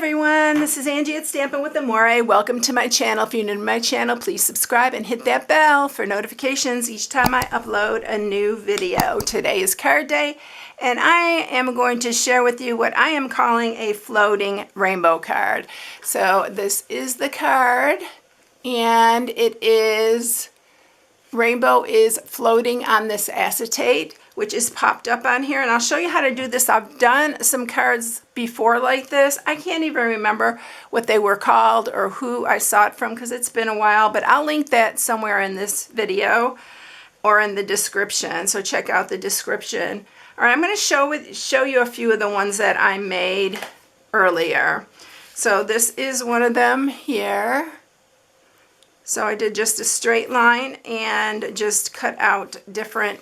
everyone, this is Angie at Stampin' with Amore. Welcome to my channel. If you're new to my channel, please subscribe and hit that bell for notifications each time I upload a new video. Today is card day, and I am going to share with you what I am calling a floating rainbow card. So this is the card, and it is rainbow is floating on this acetate, which is popped up on here, and I'll show you how to do this. I've done some cards before like this. I can't even remember what they were called or who I saw it from because it's been a while, but I'll link that somewhere in this video or in the description, so check out the description. All right, I'm going to show you a few of the ones that I made earlier. So this is one of them here. So I did just a straight line and just cut out different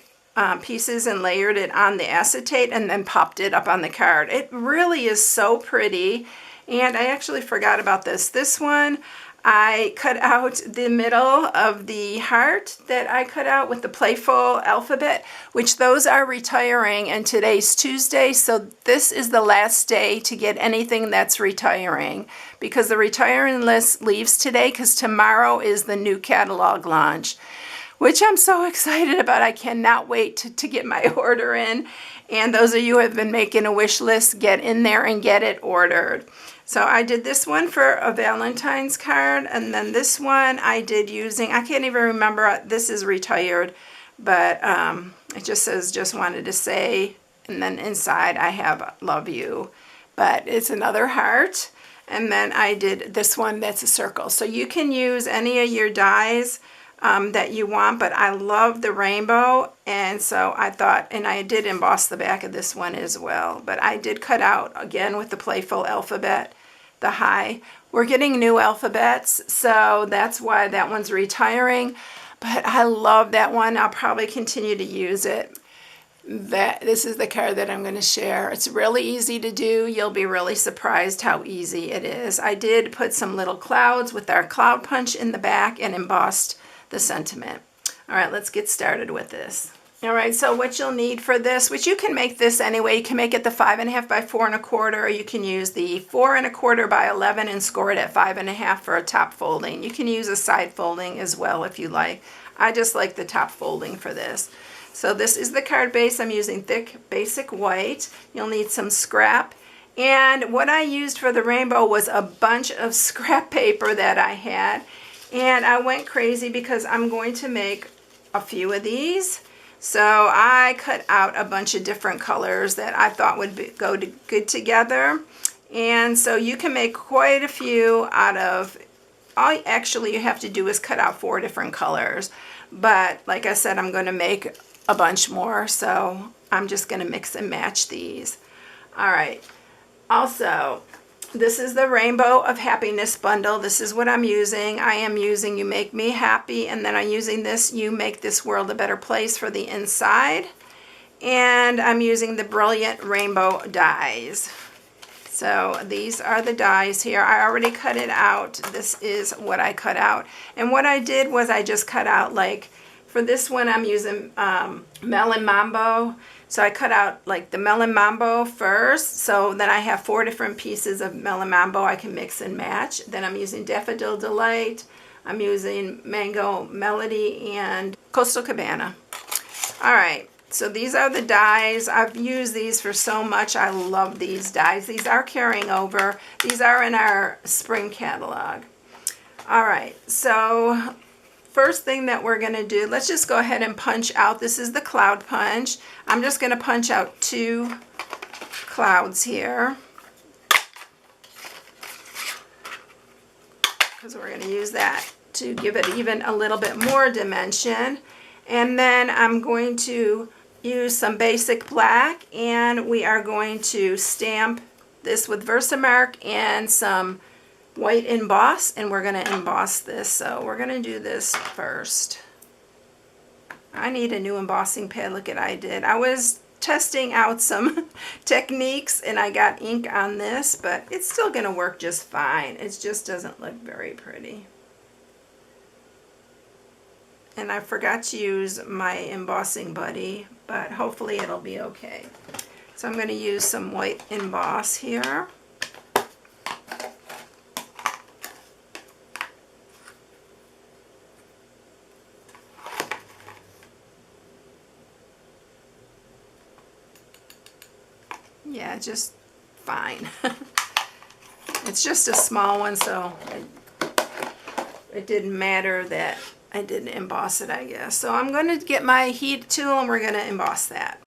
pieces and layered it on the acetate and then popped it up on the card. It really is so pretty, and I actually forgot about this. This one, I cut out the middle of the heart that I cut out with the playful alphabet, which those are retiring, and today's Tuesday, so this is the last day to get anything that's retiring because the retiring list leaves today because tomorrow is the new catalog launch, which I'm so excited about. I cannot wait to get my order in. And those of you who have been making a wish list, get in there and get it ordered. So I did this one for a Valentine's card, and then this one I did using, I can't even remember, this is retired, but it just says just wanted to say, and then inside I have love you, but it's another heart. And then I did this one that's a circle. So you can use any of your dies that you want, but I love the rainbow, and so I thought, and I did emboss the back of this one as well, but I did cut out again with the playful alphabet, the high. We're getting new alphabets, so that's why that one's retiring, but I love that one. I'll probably continue to use it. This is the card that I'm going to share. It's really easy to do. You'll be really surprised how easy it is. I did put some little clouds with our cloud punch in the back and embossed the sentiment. All right, let's get started with this. All right, so what you'll need for this, which you can make this anyway, you can make it the 5.5 by 4 1/4, or you can use the 4 1/4 by 11 and score it at 5.5 for a top folding. You can use a side folding as well if you like. I just like the top folding for this. So this is the card base. I'm using thick basic white. You'll need some scrap. And what I used for the rainbow was a bunch of scrap paper that I had. And I went crazy because I'm going to make a few of these. So I cut out a bunch of different colors that I thought would go good together. And so you can make quite a few out of, all actually you have to do is cut out 4 different colors. But like I said, I'm going to make a bunch more. So I'm just going to mix and match these. All right. Also, this is the Rainbow of Happiness bundle. This is what I'm using. I am using You Make Me Happy, and then I'm using this You Make This World a Better Place for the inside. And I'm using the Brilliant Rainbow dies. So these are the dies here. I already cut it out. This is what I cut out. And what I did was I just cut out, like, for this one I'm using Melon Mambo. So I cut out like the Melon Mambo first, so then I have 4 different pieces of Melon Mambo I can mix and match. Then I'm using Daffodil Delight, I'm using Mango Melody, and Coastal Cabana. All right, so these are the dies. I've used these for so much. I love these dies. These are carrying over. These are in our spring catalog. All right, so first thing that we're going to do, let's just go ahead and punch out. This is the cloud punch. I'm just going to punch out 2 clouds here because we're going to use that to give it even a little bit more dimension. And then I'm going to use some basic black, and we are going to stamp this with Versamark and some white emboss, and we're going to emboss this. So we're going to do this first. I need a new embossing pad. Look at I did. I was testing out some techniques and I got ink on this, but it's still going to work just fine. It just doesn't look very pretty. And I forgot to use my embossing buddy, but hopefully it'll be okay. So I'm going to use some white emboss here. Yeah, just fine. It's just a small one, so it didn't matter that I didn't emboss it, I guess. So I'm going to get my heat tool and we're going to emboss that.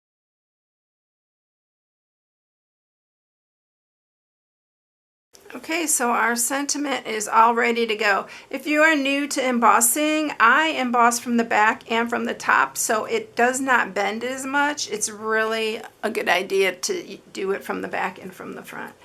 Okay, so our sentiment is all ready to go. If you are new to embossing, I emboss from the back and from the top, so it does not bend as much. It's really a good idea to do it from the back and from the front.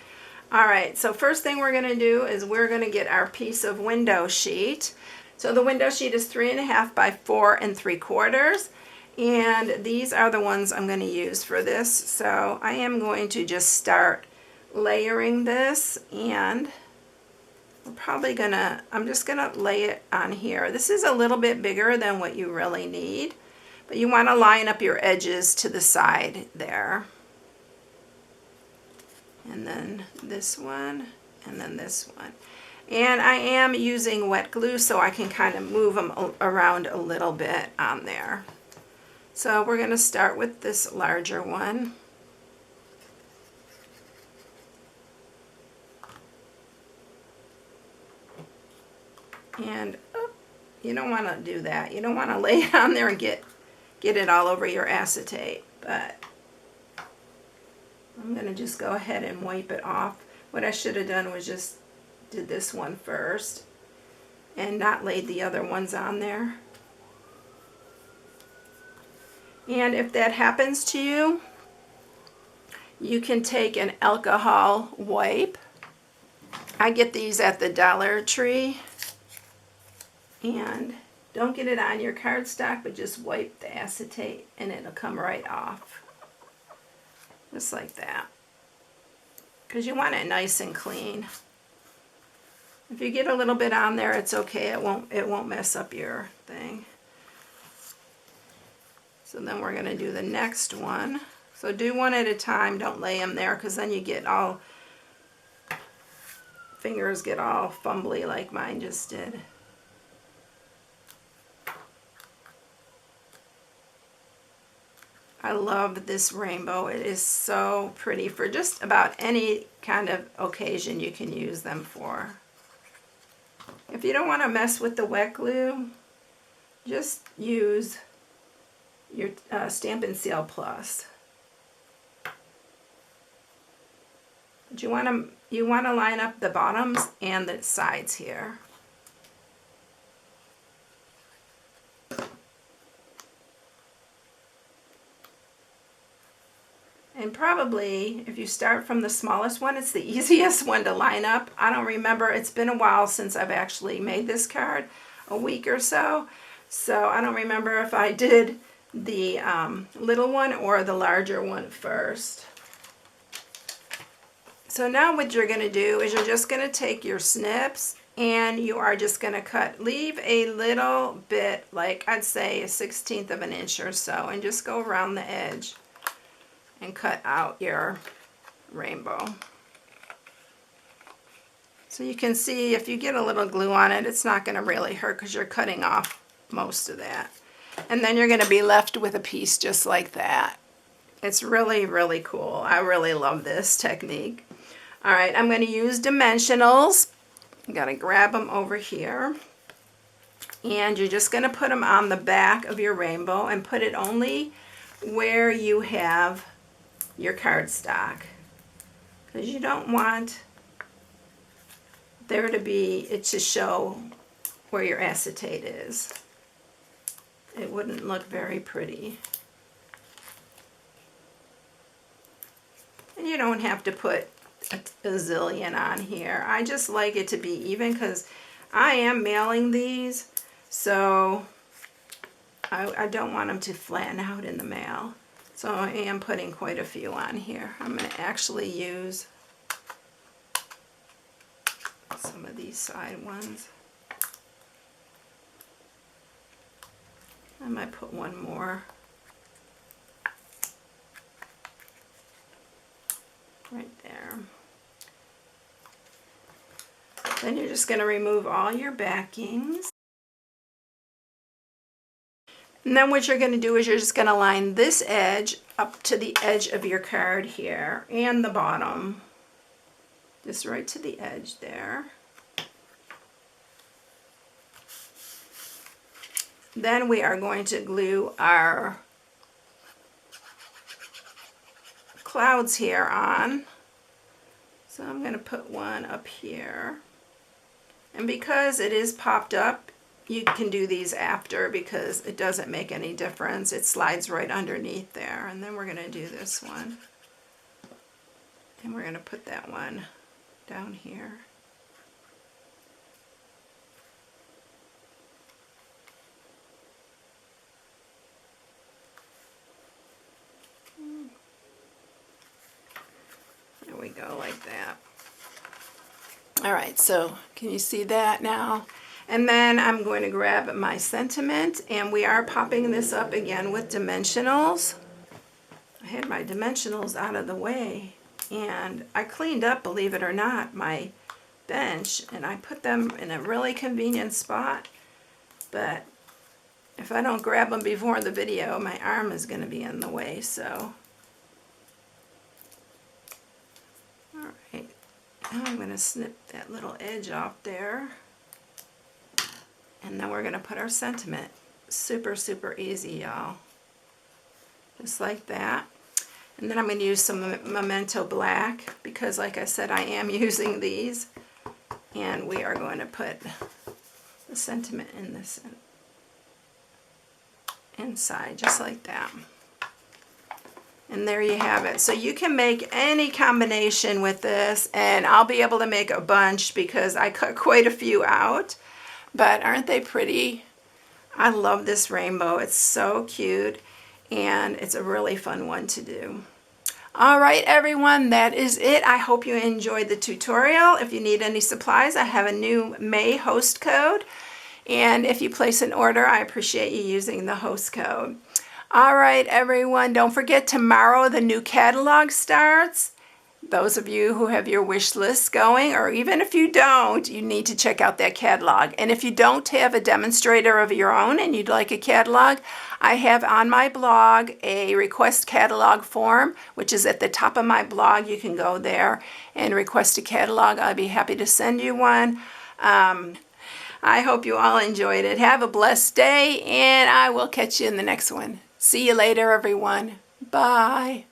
All right, so first thing we're gonna do is we're gonna get our piece of window sheet. So the window sheet is 3.5 by 4 3/4. And these are the ones I'm gonna use for this. So I am going to just start layering this, and I'm just gonna lay it on here. This is a little bit bigger than what you really need, but you wanna line up your edges to the side there. And then this one, and then this one. And I am using wet glue so I can kind of move them around a little bit on there. So we're going to start with this larger one. And you don't want to do that. You don't want to lay it on there and get it all over your acetate, but I'm going to just go ahead and wipe it off. What I should have done was just did this one first and not laid the other ones on there. And if that happens to you, you can take an alcohol wipe. I get these at the Dollar Tree. And don't get it on your cardstock, but just wipe the acetate and it'll come right off. Just like that. Because you want it nice and clean. If you get a little bit on there, it's okay. It won't mess up your thing. So then we're going to do the next one. So do one at a time. Don't lay them there, because then you get all, fingers get all fumbly like mine just did. I love this rainbow. It is so pretty. For just about any kind of occasion you can use them for. If you don't want to mess with the wet glue, just use your Stampin' Seal Plus. But you want to line up the bottoms and the sides here. And probably, if you start from the smallest one, it's the easiest one to line up. I don't remember, it's been a while since I've actually made this card, a week or so. So I don't remember if I did the little one or the larger one first. So now what you're going to do is you're just going to take your snips and you are just going to cut. Leave a little bit, like I'd say 1/16 of an inch or so, and just go around the edge and cut out your rainbow. So you can see if you get a little glue on it, it's not going to really hurt because you're cutting off most of that. And then you're going to be left with a piece just like that. It's really, really cool. I really love this technique. All right, I'm going to use dimensionals. I'm going to grab them over here. And you're just going to put them on the back of your rainbow and put it only where you have your cardstock, because you don't want there to be it to show where your acetate is. It wouldn't look very pretty. And you don't have to put a zillion on here. I just like it to be even because I am mailing these, so I don't want them to flatten out in the mail. So I am putting quite a few on here. I'm going to actually use some of these side ones. I might put one more right there. Then you're just going to remove all your backings. And then what you're going to do is you're just going to line this edge up to the edge of your card here and the bottom. Just right to the edge there. Then we are going to glue our clouds here on. So I'm going to put one up here. And because it is popped up, you can do these after because it doesn't make any difference. It slides right underneath there. And then we're going to do this one. And we're going to put that one down here. There we go, like that. All right, so can you see that now? And then I'm going to grab my sentiment, and we are popping this up again with dimensionals. I had my dimensionals out of the way, and I cleaned up, believe it or not, my bench, and I put them in a really convenient spot. But if I don't grab them before the video, my arm is going to be in the way, so. All right, now I'm going to snip that little edge off there. And then we're going to put our sentiment. Super, super easy, y'all. Just like that. And then I'm going to use some Memento Black because, like I said, I am using these. And we are going to put the sentiment in this inside, just like that. And there you have it. So you can make any combination with this, and I'll be able to make a bunch because I cut quite a few out. But aren't they pretty? I love this rainbow. It's so cute, and it's a really fun one to do. All right, everyone, that is it. I hope you enjoyed the tutorial. If you need any supplies, I have a new May host code. And if you place an order, I appreciate you using the host code. All right, everyone, don't forget tomorrow the new catalog starts. Those of you who have your wish list going, or even if you don't, you need to check out that catalog. And if you don't have a demonstrator of your own and you'd like a catalog, I have on my blog a request catalog form, which is at the top of my blog. You can go there and request a catalog. I'll be happy to send you one. I hope you all enjoyed it. Have a blessed day, and I will catch you in the next one. See you later, everyone. Bye.